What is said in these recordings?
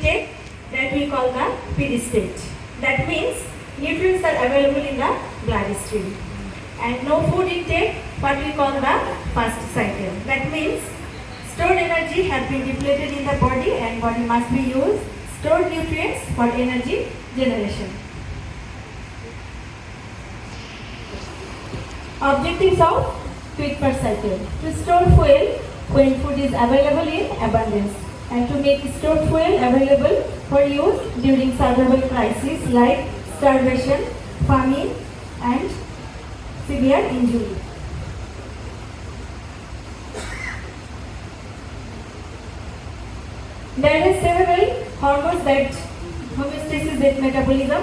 intake that we call the PD state. That means nutrients are available in the bloodstream. And no food intake, what we call the fast cycle. That means stored energy has been depleted in the body and body must be used stored nutrients for energy generation. Objectives of quick per cycle: to store fuel when food is available in abundance, and to make stored fuel available for use during survival crises like starvation, famine, and severe injury. There are several hormones that homeostasis with metabolism,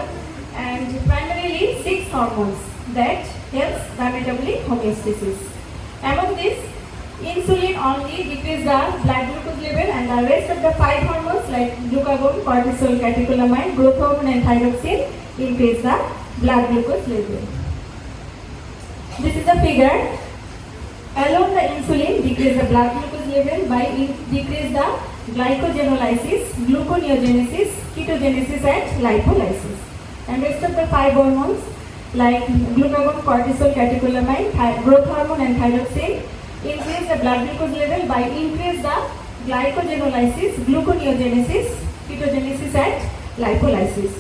and primarily 6 hormones that helps the metabolic homeostasis. Among these, insulin only decreases the blood glucose level, and the rest of the 5 hormones like glucagon, cortisol, catecholamine, growth hormone and thyroxine increase the blood glucose level. This is the figure. Alone the insulin decreases the blood glucose level by decrease the glycogenolysis, gluconeogenesis, ketogenesis and lipolysis. And rest of the 5 hormones like glucagon, cortisol, catecholamine, growth hormone and thyroxine increase the blood glucose level by increase the glycogenolysis, gluconeogenesis, ketogenesis and lipolysis.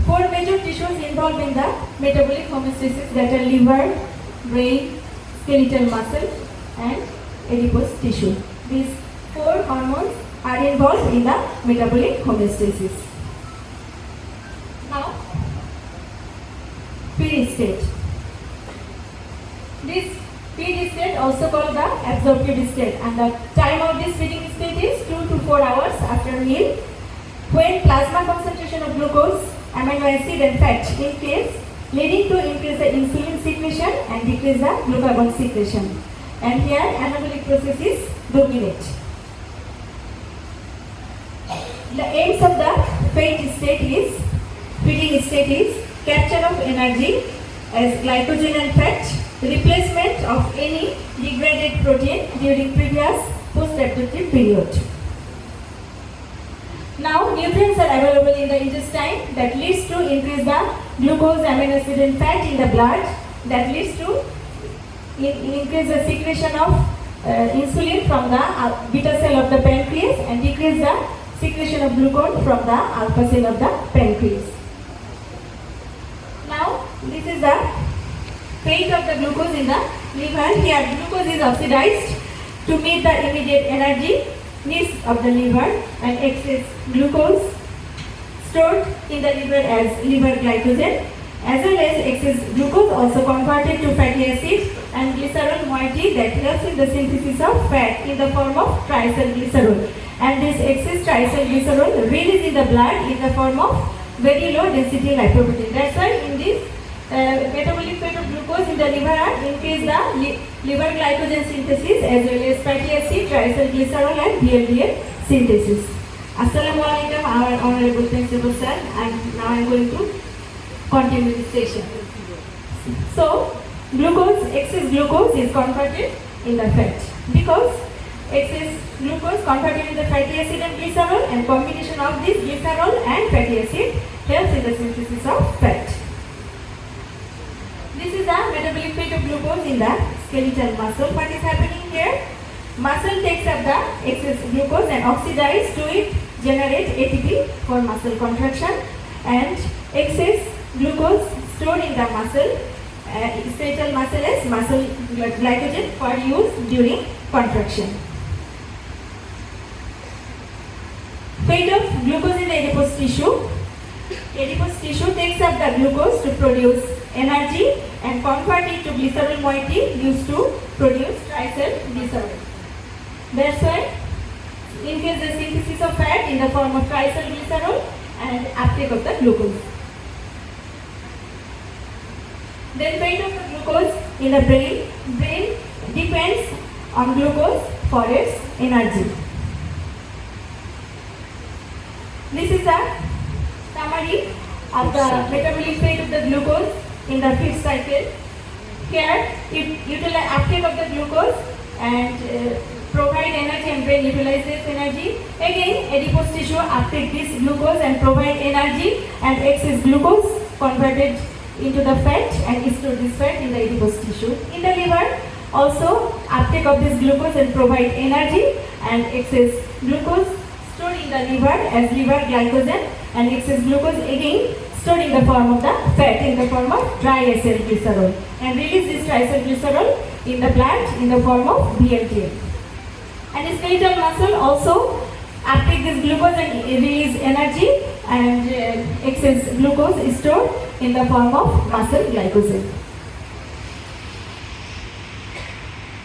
4 major tissues involved in the metabolic homeostasis, that are liver, brain, skeletal muscle and adipose tissue. These 4 hormones are involved in the metabolic homeostasis. Now, feed state. This feed state also called the absorptive state, and the time of this feeding state is 2 to 4 hours after meal, when plasma concentration of glucose, amino acid and fat increase, leading to increase the insulin secretion and decrease the glucagon secretion. And here anabolic processes dominate. The aims of the feeding state is capture of energy as glycogen and fat, replacement of any degraded protein during previous post-absorptive period. Now, nutrients are available in the intestine that leads to increase the glucose, amino acid and fat in the blood, that leads to increase the secretion of insulin from the beta cell of the pancreas and decrease the secretion of glucose from the alpha cell of the pancreas. Now, this is the fate of the glucose in the liver. Here, glucose is oxidized to meet the immediate energy needs of the liver, and excess glucose stored in the liver as liver glycogen, as well as excess glucose also converted to fatty acid and glycerol moiety that helps in the synthesis of fat in the form of triacylglycerol. And this excess triacylglycerol released in the blood in the form of very low density lipoprotein. That's why in this metabolic rate of glucose in the liver increase the liver glycogen synthesis as well as fatty acid, triacylglycerol and VLDL synthesis. Assalamualaikum, our honorable principal sir, and now I am going to continue this session. So, excess glucose is converted in the fat, because excess glucose converted in the fatty acid and glycerol, and combination of this glycerol and fatty acid helps in the synthesis of fat. This is the metabolic rate of glucose in the skeletal muscle. What is happening here? Muscle takes up the excess glucose and oxidize to it, generate ATP for muscle contraction, and excess glucose stored in the muscle, skeletal muscle as muscle glycogen for use during contraction. Fate of glucose in the adipose tissue. Adipose tissue takes up the glucose to produce energy and convert it to glycerol moiety used to produce triacylglycerol. That's why increase the synthesis of fat in the form of triacylglycerol and uptake of the glucose. Then fate of the glucose in the brain. Brain depends on glucose for its energy. This is a summary of the metabolic rate of the glucose in the feed cycle. Here, it utilize uptake of the glucose and provide energy and brain utilize this energy. Again, adipose tissue uptake this glucose and provide energy, and excess glucose converted into the fat and store this fat in the adipose tissue. In the liver, also uptake of this glucose and provide energy, and excess glucose stored in the liver as liver glycogen, and excess glucose again stored in the form of the fat in the form of triacylglycerol, and release this triacylglycerol in the blood in the form of VLTL. And skeletal muscle also uptake this glucose and release energy, and excess glucose is stored in the form of muscle glycogen.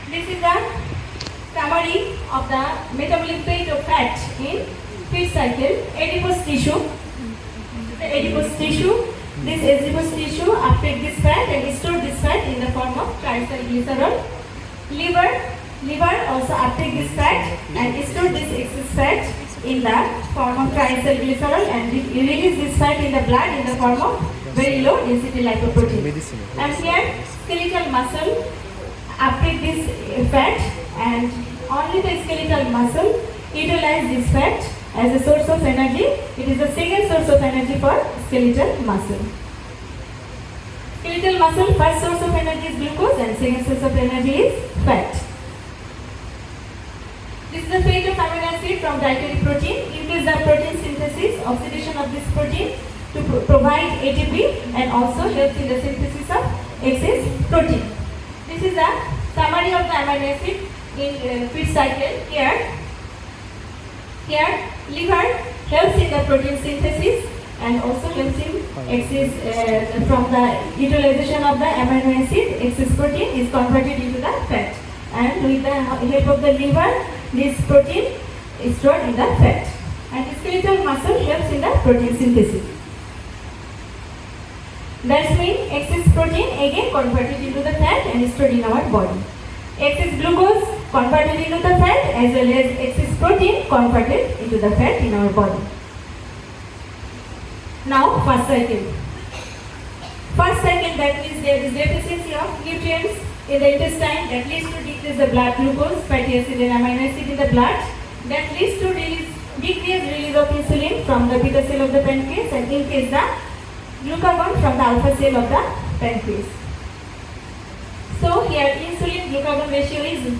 This is the summary of the metabolic rate of fat in feed cycle. Adipose tissue. The adipose tissue. This adipose tissue uptake this fat and store this fat in the form of triacylglycerol. Liver also uptake this fat and store this excess fat in the form of triacylglycerol, and release this fat in the blood in the form of very low density lipoprotein. And here skeletal muscle uptake this fat, and only the skeletal muscle utilize this fat as a source of energy. It is the second source of energy for skeletal muscle. Skeletal muscle, first source of energy is glucose and second source of energy is fat. This is the fate of amino acid from dietary protein. Increase the protein synthesis, oxidation of this protein to provide ATP, and also helps in the synthesis of excess protein. This is the summary of the amino acid in feed cycle. Here liver helps in the protein synthesis and also helps in excess from the utilization of the amino acid. Excess protein is converted into the fat, and with the help of the liver, this protein is stored in the fat. And the skeletal muscle helps in the protein synthesis. That means excess protein again converted into the fat and stored in our body. Excess glucose converted into the fat, as well as excess protein converted into the fat in our body. Now, first cycle. First cycle, that means there is deficiency of nutrients in the intestine that leads to decrease the blood glucose, fatty acid and amino acid in the blood. That leads to decreased release of insulin from the beta cell of the pancreas, and increase the glucagon from the alpha cell of the pancreas. So here insulin glucagon ratio is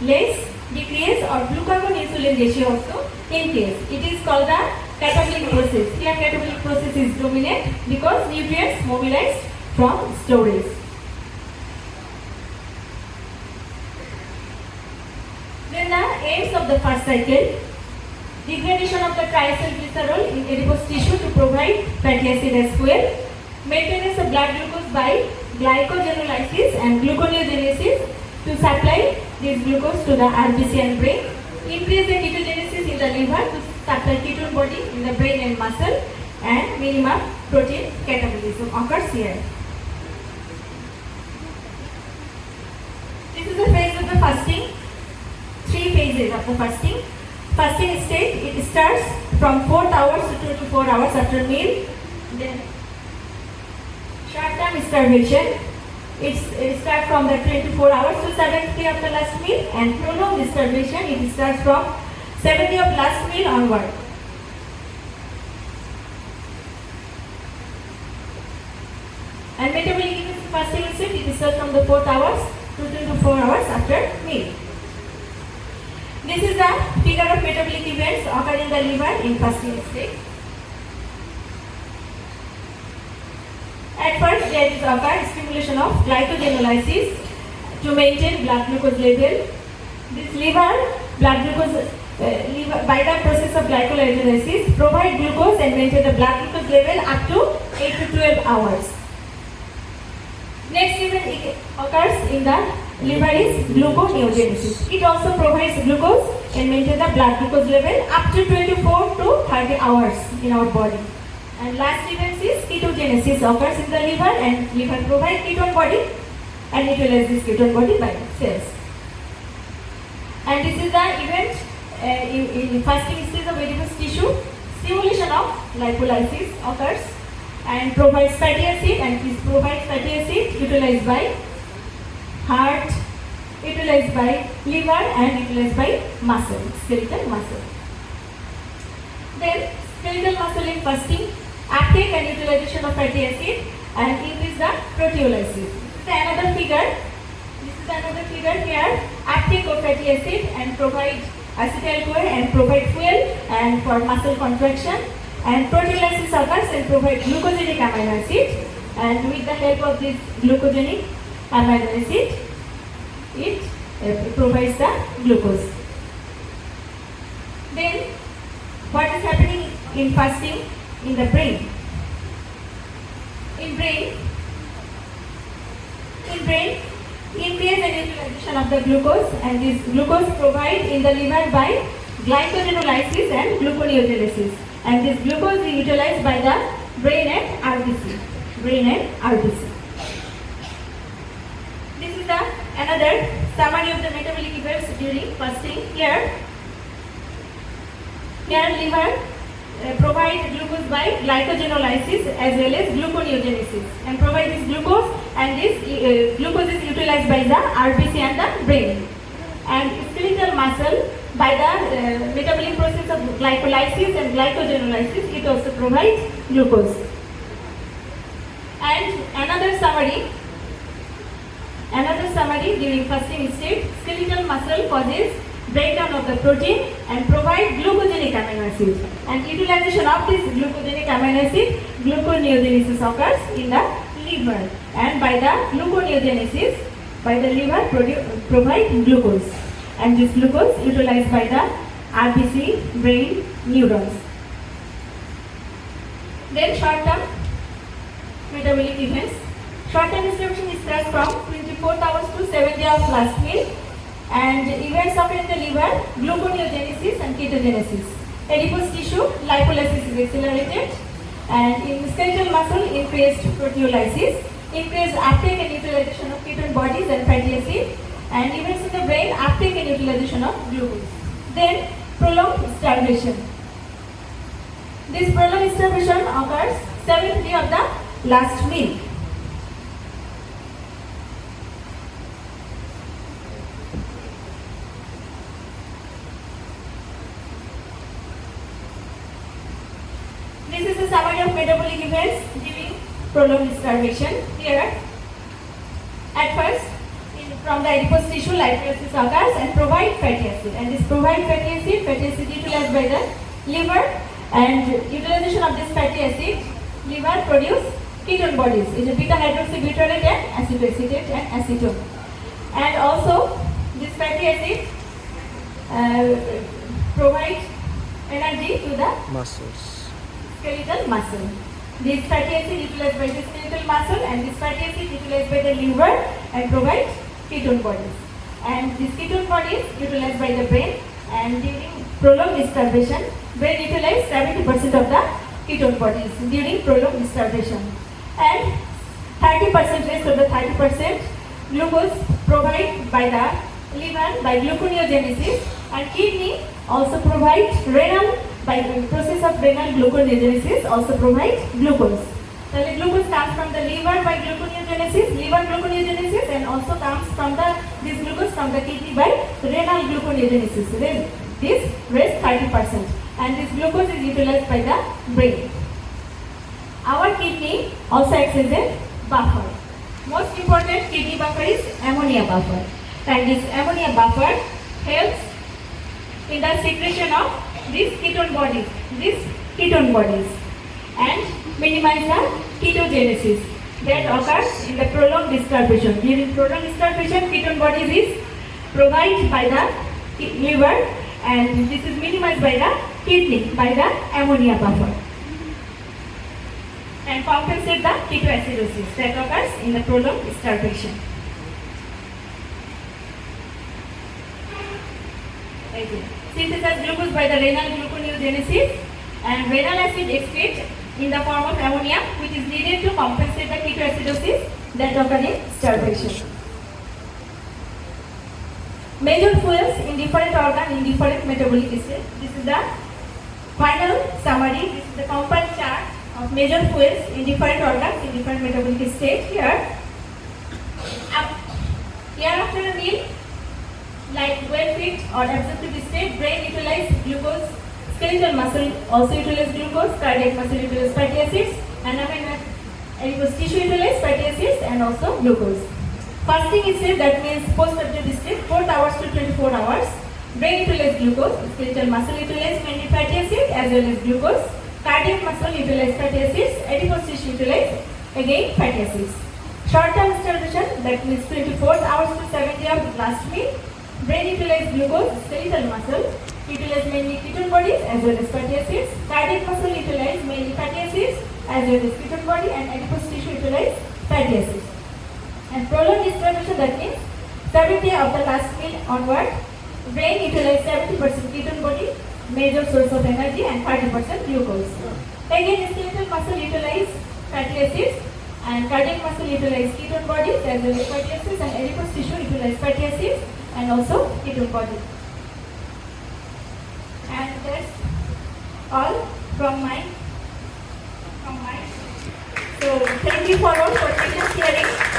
less, decrease, or glucagon insulin ratio also increase. It is called the catabolic process. Here catabolic process is dominant because nutrients mobilized from storage. Then the aims of the first cycle: degradation of the triacylglycerol in adipose tissue to provide fatty acid as fuel, maintenance of blood glucose by glycogenolysis and gluconeogenesis to supply this glucose to the RBC and brain, increase the ketogenesis in the liver to supply ketone body in the brain and muscle, and minimum protein catabolism occurs here. This is the phase of the fasting. 3 phases of the fasting. Fasting state, it starts from 4 hours to 2 to 4 hours after meal. Then short-term starvation, it starts from the 24 hours to 70 of the last meal, and prolonged starvation, it starts from 70 of last meal onward. And metabolic fasting state, it starts from the 4th hours to 2 to 4 hours after meal. This is the figure of metabolic events occurring in the liver in fasting state. At first, there is occurred stimulation of glycogenolysis to maintain blood glucose level. This liver blood glucose by the process of glycolysis provide glucose and maintain the blood glucose level up to 8 to 12 hours. Next event occurs in the liver is gluconeogenesis. It also provides glucose and maintain the blood glucose level up to 24 to 30 hours in our body. And last event is ketogenesis occurs in the liver, and liver provides ketone body and utilize this ketone body by cells. And this is the event in fasting stage of adipose tissue. Stimulation of lipolysis occurs and provides fatty acid, and this provides fatty acid utilized by heart, utilized by liver and utilized by muscle, skeletal muscle. Then skeletal muscle in fasting, uptake and utilization of fatty acid and increase the proteolysis. This is another figure. Here, uptake of fatty acid and provide acetyl-CoA and provide fuel and for muscle contraction, and proteolysis occurs and provide glucogenic amino acid, and with the help of this glucogenic amino acid it provides the glucose. Then what is happening in fasting in the brain? In brain, increase and utilization of the glucose, and this glucose provided in the liver by glycogenolysis and gluconeogenesis, and this glucose is utilized by the brain and RBC. This is the another summary of the metabolic events during fasting. Here liver provide glucose by glycogenolysis as well as gluconeogenesis, and provide this glucose, and this glucose is utilized by the RBC and the brain. And skeletal muscle, by the metabolic process of glycolysis and glycogenolysis, it also provides glucose. And another summary during fasting state, skeletal muscle causes breakdown of the protein and provide glucogenic amino acid, and utilization of this glucogenic amino acid, gluconeogenesis occurs in the liver, and by the gluconeogenesis, by the liver provide glucose, and this glucose utilized by the RBC, brain, neurons. Then short-term metabolic events. Short-term distribution starts from 24 hours to 7 days of last meal, and events occur in the liver, gluconeogenesis and ketogenesis. Adipose tissue, lipolysis is accelerated, and in skeletal muscle, increased proteolysis, increased uptake and utilization of ketone bodies and fatty acid, and events in the brain, uptake and utilization of glucose. Then prolonged starvation. This prolonged starvation occurs 7th day of the last meal. This is a summary of metabolic events during prolonged starvation. Here, at first, from the adipose tissue, lipolysis occurs and provide fatty acid. And this provide fatty acid utilized by the liver, and utilization of this fatty acid, liver produce ketone bodies. It is beta hydroxybutyrate and acetoacetate and acetone. And also, this fatty acid provide energy to the muscles. Skeletal muscle. This fatty acid utilized by the skeletal muscle, and this fatty acid utilized by the liver and provide ketone bodies. And these ketone bodies utilized by the brain, and during prolonged starvation, brain utilizes 70% of the ketone bodies during prolonged starvation. And 30% rest of the 30% glucose provided by the liver by gluconeogenesis, and kidney also provides renal by the process of renal gluconeogenesis also provides glucose. The glucose comes from the liver by gluconeogenesis, and also comes from this glucose from the kidney by renal gluconeogenesis. Then this rest 30%, and this glucose is utilized by the brain. Our kidney also acts as a buffer. Most important kidney buffer is ammonia buffer, and this ammonia buffer helps in the secretion of these ketone bodies, and minimize the ketogenesis that occurs in the prolonged starvation. During prolonged starvation, ketone bodies is provided by the liver, and this is minimized by the kidney by the ammonia buffer, and compensate the ketoacidosis that occurs in the prolonged starvation. Synthesize glucose by the renal gluconeogenesis, and renal acid excrete in the form of ammonia, which is needed to compensate the ketoacidosis that occurs in starvation. Major fuels in different organ in different metabolic states. This is the final summary. This is the compact chart of major fuels in different organs in different metabolic states. Here after a meal, like well fit or absorptive state, brain utilize glucose, skeletal muscle also utilize glucose, cardiac muscle utilize fatty acids, and adipose tissue utilize fatty acids and also glucose. Fasting state, that means post-absorptive state, 4 hours to 24 hours. Brain utilize glucose, skeletal muscle utilize mainly fatty acids as well as glucose, cardiac muscle utilize fatty acids, adipose tissue utilize again fatty acids. Short-term starvation, that means 24 hours to 70 hours last meal. Brain utilize glucose, skeletal muscle utilize mainly ketone bodies as well as fatty acids, cardiac muscle utilize mainly fatty acids as well as ketone body, and adipose tissue utilize fatty acids. And prolonged starvation, that means 70 of the last meal onward. Brain utilize 70% ketone body, major source of energy, and 30% glucose. Again, skeletal muscle utilize fatty acids, and cardiac muscle utilize ketone bodies as well as fatty acids, and adipose tissue utilize fatty acids and also ketone body. And that's all from my. So thank you for all for patience hearing.